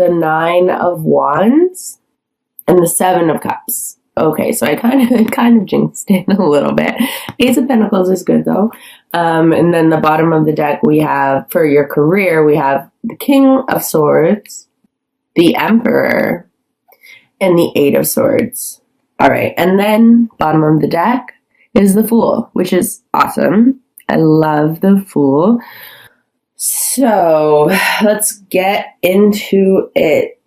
the Nine of Wands and the Seven of Cups. Okay, so I kind of jinxed it a little bit. Ace of Pentacles is good though. And then the bottom of the deck we have, for your career, we have the King of Swords, the Emperor, and the Eight of Swords. All right, and then bottom of the deck is the Fool, which is awesome. I love the Fool. So let's get into it.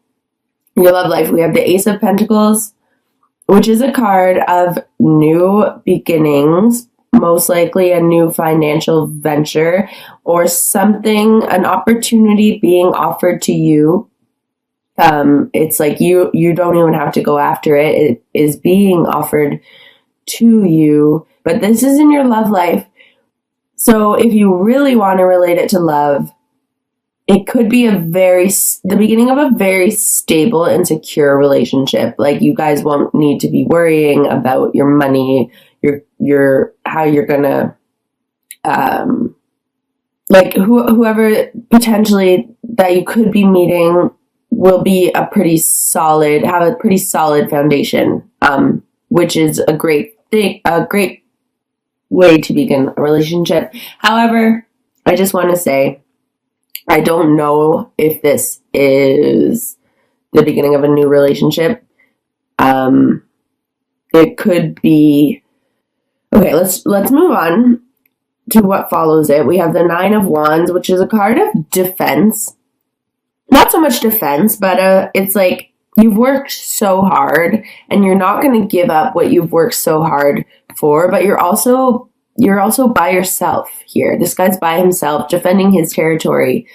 Your love life, we have the Ace of Pentacles, which is a card of new beginnings, most likely a new financial venture or something, an opportunity being offered to you. It's like you don't even have to go after it. It is being offered to you, but this is in your love life. So if you really want to relate it to love, it could be the beginning of a very stable and secure relationship. Like, you guys won't need to be worrying about your money, your how you're gonna, whoever potentially that you could be meeting will be have a pretty solid foundation, which is a great thing, a great way to begin a relationship. However, I just want to say, I don't know if this is the beginning of a new relationship. It could be. Okay, let's move on to what follows it. We have the Nine of Wands, which is a card of defense. Not so much defense, but it's like you've worked so hard and you're not going to give up what you've worked so hard for, but you're also by yourself here. This guy's by himself, defending his territory.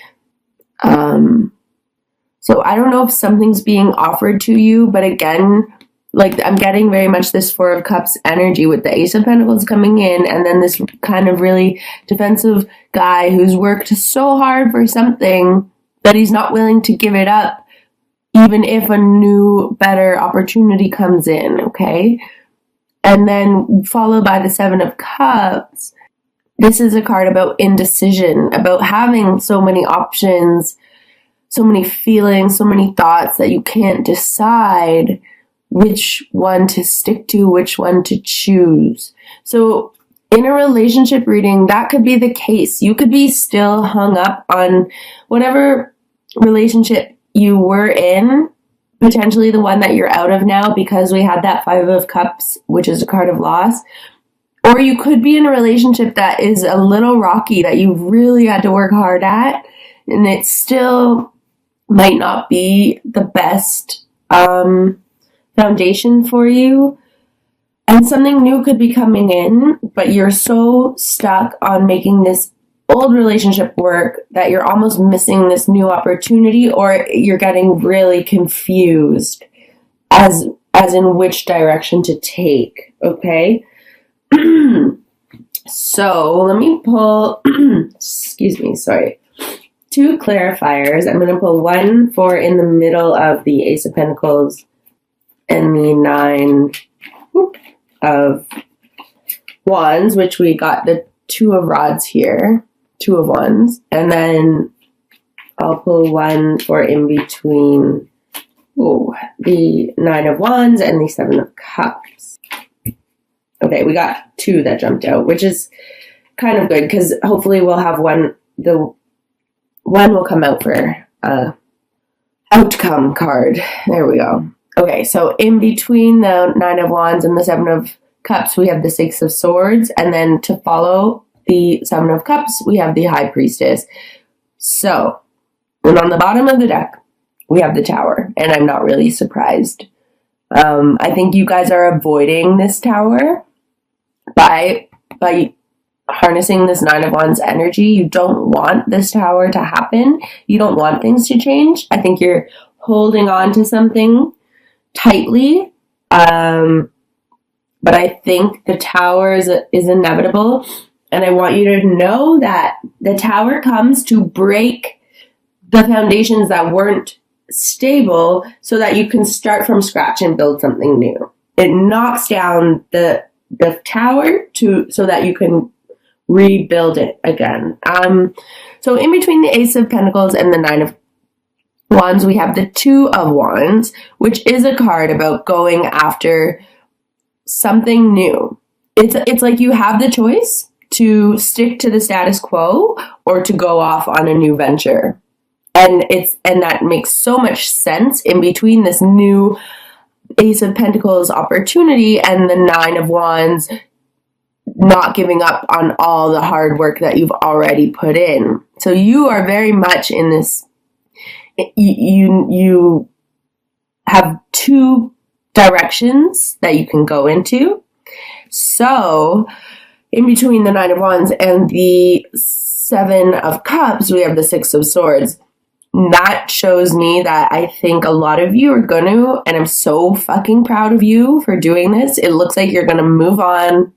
So I don't know if something's being offered to you, but again, like, I'm getting very much this Four of Cups energy with the Ace of Pentacles coming in, and then this kind of really defensive guy who's worked so hard for something that he's not willing to give it up, even if a new, better opportunity comes in, okay? And then followed by the Seven of Cups. This is a card about indecision, about having so many options, so many feelings, so many thoughts that you can't decide which one to stick to, which one to choose. So in a relationship reading, that could be the case. You could be still hung up on whatever relationship you were in, potentially the one that you're out of now, because we had that Five of Cups, which is a card of loss. Or you could be in a relationship that is a little rocky, that you really had to work hard at, and it still might not be the best foundation for you. And something new could be coming in, but you're so stuck on making this old relationship work that you're almost missing this new opportunity, or you're getting really confused as in which direction to take, okay? So let me pull, excuse me, sorry, two clarifiers. I'm going to pull one for in the middle of the Ace of Pentacles and the Nine of Wands, which we got the Two of Rods here, Two of Wands, and then I'll pull one for in between the Nine of Wands and the Seven of Cups. Okay, we got two that jumped out, which is kind of good because hopefully we'll have one will come out for outcome card. There we go. Okay, so in between the Nine of Wands and the Seven of Cups, we have the Six of Swords, and then to follow the Seven of Cups, we have the High Priestess. So, and on the bottom of the deck, we have the Tower, and I'm not really surprised. I think you guys are avoiding this Tower by harnessing this Nine of Wands energy. You don't want this Tower to happen. You don't want things to change. I think you're holding on to something tightly, but I think the Tower is inevitable, and I want you to know that the Tower comes to break the foundations that weren't stable so that you can start from scratch and build something new. It knocks down the Tower so that you can rebuild it again. So in between the Ace of Pentacles and the Nine of Wands, we have the Two of Wands, which is a card about going after something new. It's like you have the choice to stick to the status quo or to go off on a new venture. And that makes so much sense in between this new Ace of Pentacles opportunity and the Nine of Wands not giving up on all the hard work that you've already put in. So you are very much in this, you have two directions that you can go into. So in between the Nine of Wands and the Seven of Cups, we have the Six of Swords. That shows me that I think a lot of you are going to, and I'm so fucking proud of you for doing this. It looks like you're going to move on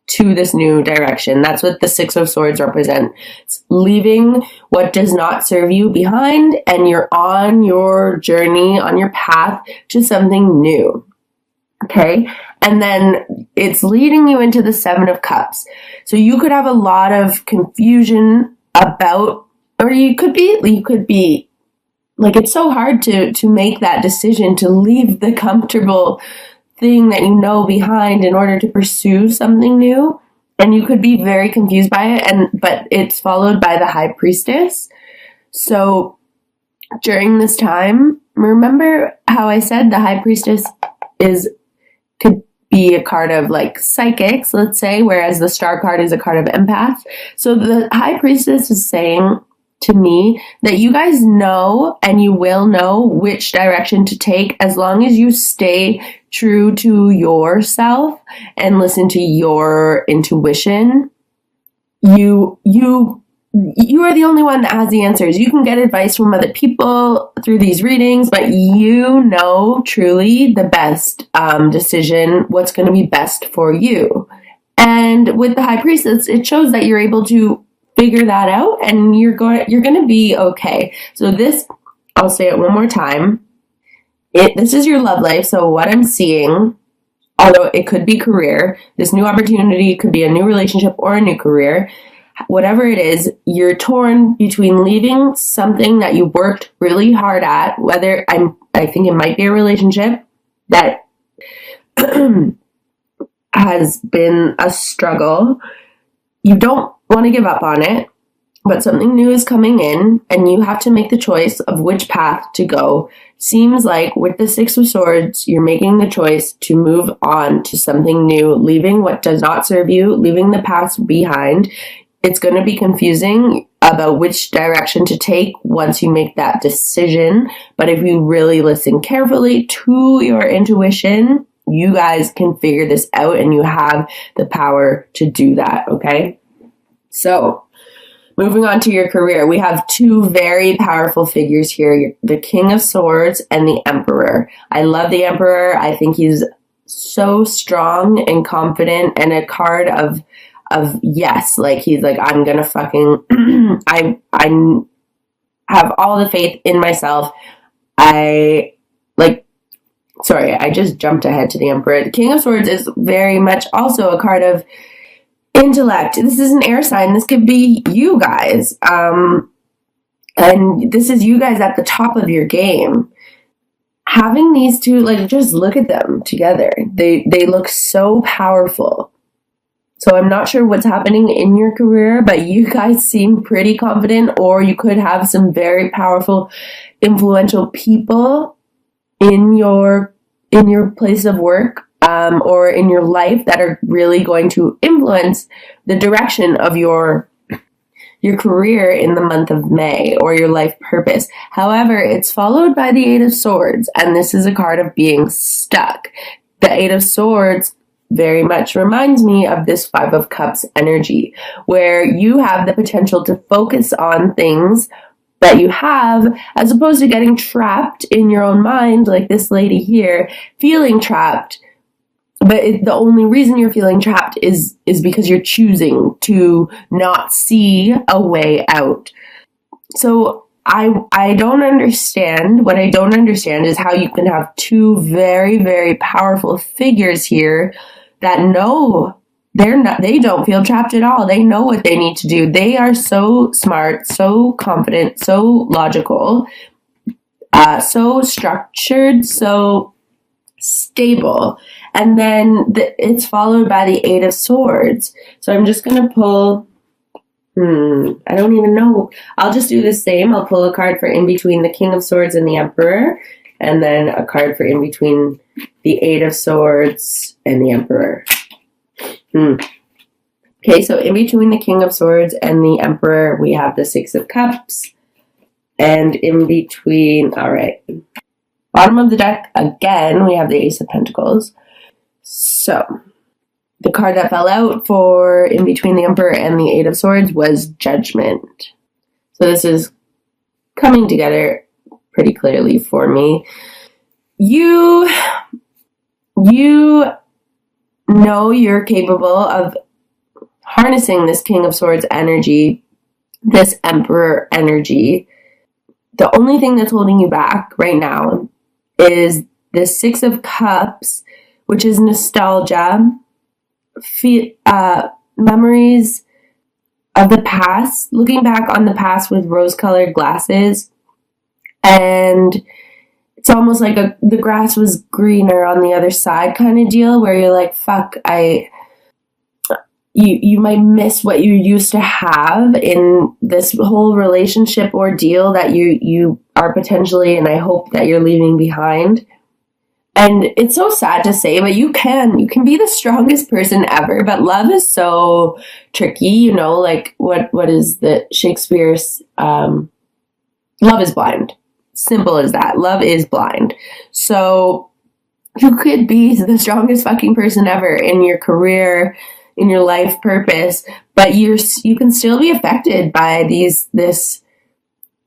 to this new direction. That's what the Six of Swords represent. It's leaving what does not serve you behind, and you're on your journey, on your path to something new. Okay? And then it's leading you into the Seven of Cups. So you could have a lot of confusion about, or you could be like, it's so hard to make that decision to leave the comfortable thing that you know behind in order to pursue something new. And you could be very confused by it, but it's followed by the High Priestess. So during this time, remember how I said the High Priestess could be a card of like psychics, let's say, whereas the Star card is a card of empaths. So the High Priestess is saying to me that you guys know, and you will know which direction to take as long as you stay true to yourself and listen to your intuition. You are the only one that has the answers. You can get advice from other people through these readings, but you know truly the best decision, what's going to be best for you. And with the High Priestess, it shows that you're able to figure that out, and you're going to be okay. So this, I'll say it one more time. This is your love life. So what I'm seeing, although it could be career, this new opportunity could be a new relationship or a new career. Whatever it is, you're torn between leaving something that you worked really hard at, whether I think it might be a relationship that has been a struggle. You don't want to give up on it, but something new is coming in and you have to make the choice of which path to go. Seems like with the Six of Swords, you're making the choice to move on to something new, leaving what does not serve you, leaving the past behind. It's going to be confusing about which direction to take once you make that decision. But if you really listen carefully to your intuition, you guys can figure this out and you have the power to do that, okay? So, moving on to your career, we have two very powerful figures here, the King of Swords and the Emperor. I love the Emperor. I think he's so strong and confident, and a card of yes, like he's like, I'm gonna fucking, I have all the faith in myself. I just jumped ahead to the Emperor. The King of Swords is very much also a card of intellect. This is an air sign. This could be you guys. And this is you guys at the top of your game. Having these two, like, just look at them together. They look so powerful. So I'm not sure what's happening in your career, but you guys seem pretty confident, or you could have some very powerful, influential people in your place of work, or in your life that are really going to influence the direction of your career in the month of May, or your life purpose. However, it's followed by the Eight of Swords, and this is a card of being stuck. The Eight of Swords very much reminds me of this Five of Cups energy, where you have the potential to focus on things that you have, as opposed to getting trapped in your own mind, like this lady here, feeling trapped. But the only reason you're feeling trapped is because you're choosing to not see a way out. So I don't understand. What I don't understand is how you can have two very, very powerful figures here that know they don't feel trapped at all. They know what they need to do. They are so smart, so confident, so logical. so structured, so stable. And then it's followed by the Eight of Swords. So I'm just going to pull, I don't even know. I'll just do the same. I'll pull a card for in between the King of Swords and the Emperor, and then a card for in between the Eight of Swords and the Emperor. Okay, so in between the King of Swords and the Emperor, we have the Six of Cups. And in between, all right, bottom of the deck, again, we have the Ace of Pentacles. So the card that fell out for in between the Emperor and the Eight of Swords was Judgment. So this is coming together pretty clearly for me. You know you're capable of harnessing this King of Swords energy, this Emperor energy. The only thing that's holding you back right now is the Six of Cups, which is nostalgia, memories of the past, looking back on the past with rose-colored glasses, and it's almost like the grass was greener on the other side kind of deal, where you're like, fuck, you might miss what you used to have in this whole relationship ordeal that you are potentially, and I hope that you're leaving behind. And it's so sad to say, but you can be the strongest person ever, but love is so tricky, you know, like what is the Shakespeare's, love is blind. Simple as that. Love is blind. So you could be the strongest fucking person ever in your career, in your life purpose, but you can still be affected by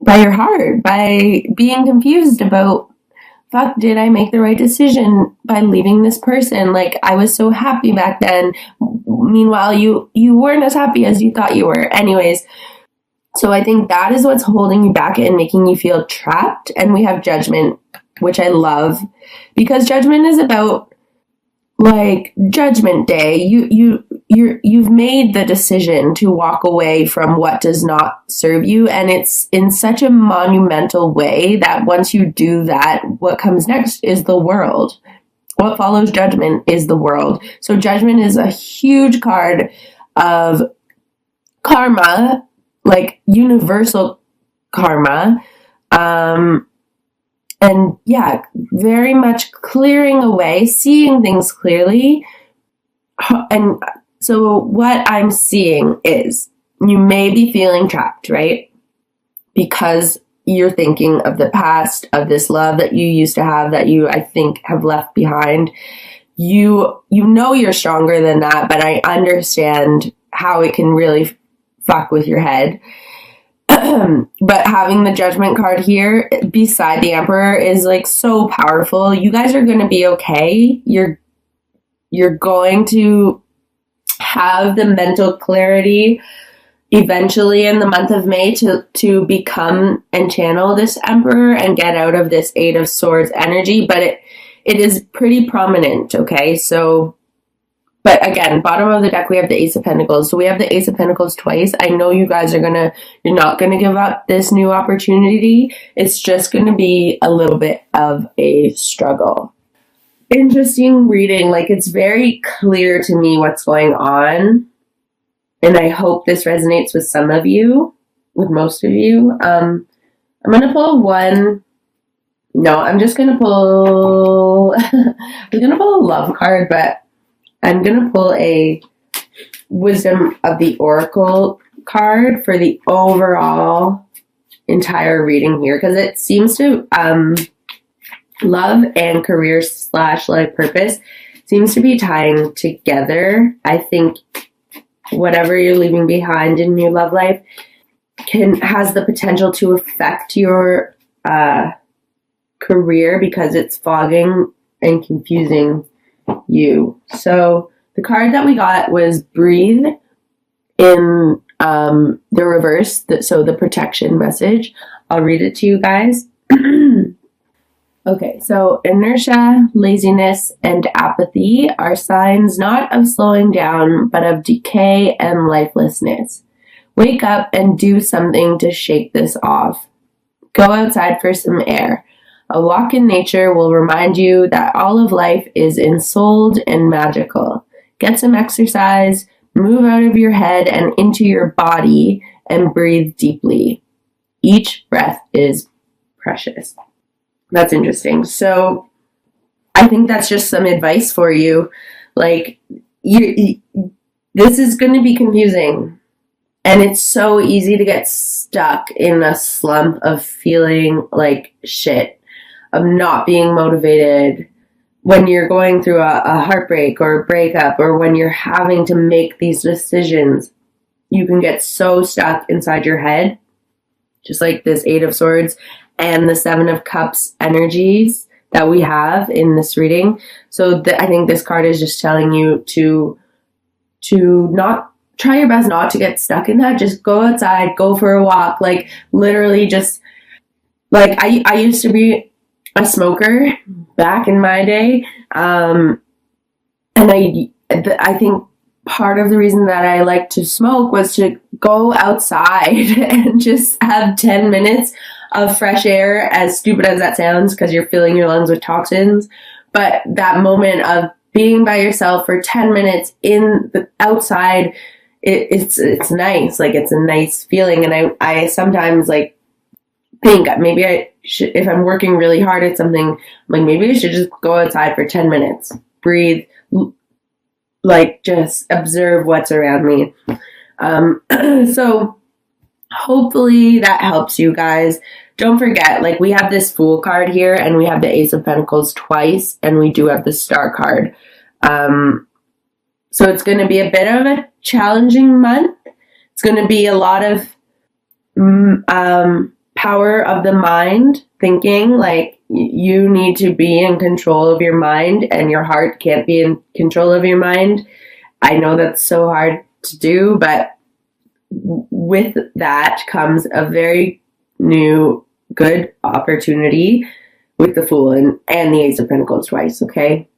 by your heart, by being confused about, fuck, did I make the right decision by leaving this person? Like, I was so happy back then. Meanwhile, you weren't as happy as you thought you were. Anyways, so I think that is what's holding you back and making you feel trapped. And we have Judgment, which I love, because Judgment is about, like, Judgment Day. You've made the decision to walk away from what does not serve you, and it's in such a monumental way that once you do that, what comes next is the world. What follows Judgment is the world. So Judgment is a huge card of karma, like universal karma, and yeah, very much clearing away, seeing things clearly. And so what I'm seeing is you may be feeling trapped, right? Because you're thinking of the past, of this love that you used to have, that you, I think, have left behind. You know you're stronger than that, but I understand how it can really fuck with your head. But having the Judgment card here beside the Emperor is like so powerful. You guys are going to be okay. You're going to have the mental clarity eventually in the month of May to become and channel this Emperor and get out of this Eight of Swords energy. But it is pretty prominent, okay? So, but again, bottom of the deck, we have the Ace of Pentacles. So we have the Ace of Pentacles twice. I know you guys you're not going to give up this new opportunity. It's just going to be a little bit of a struggle. Interesting reading. Like, it's very clear to me what's going on. And I hope this resonates with some of you, with most of you. I'm going to pull one. No, I'm just going to pull, I'm going to pull a love card, but I'm going to pull a Wisdom of the Oracle card for the overall entire reading here, because it seems to, love and career / life purpose seems to be tying together. I think whatever you're leaving behind in your love life has the potential to affect your career, because it's fogging and confusing you. So the card that we got was Breathe in the reverse, so the protection message. I'll read it to you guys. Okay, so inertia, laziness, and apathy are signs not of slowing down, but of decay and lifelessness. Wake up and do something to shake this off. Go outside for some air. A walk in nature will remind you that all of life is ensouled and magical. Get some exercise, move out of your head and into your body, and breathe deeply. Each breath is precious. That's interesting. So I think that's just some advice for you. Like, this is going to be confusing. And it's so easy to get stuck in a slump of feeling like shit, of not being motivated when you're going through a heartbreak or a breakup, or when you're having to make these decisions. You can get so stuck inside your head, just like this Eight of Swords and the Seven of Cups energies that we have in this reading. So I think this card is just telling you to not try your best not to get stuck in that. Just go outside, go for a walk. Like, literally just, like, I used to be a smoker back in my day. And I think part of the reason that I liked to smoke was to go outside and just have 10 minutes of fresh air, as stupid as that sounds, because you're filling your lungs with toxins. But that moment of being by yourself for 10 minutes in the outside, it's nice. Like, it's a nice feeling. And I sometimes, like, think maybe I should, if I'm working really hard at something, like, maybe I should just go outside for 10 minutes, breathe, like, just observe what's around me. So hopefully that helps you guys. Don't forget, like, we have this Fool card here, and we have the Ace of Pentacles twice, and we do have the Star card. So it's going to be a bit of a challenging month. It's going to be a lot of power of the mind, thinking. Like, you need to be in control of your mind, and your heart can't be in control of your mind. I know that's so hard to do, but with that comes a very new, good opportunity with the Fool and the Ace of Pentacles twice, okay?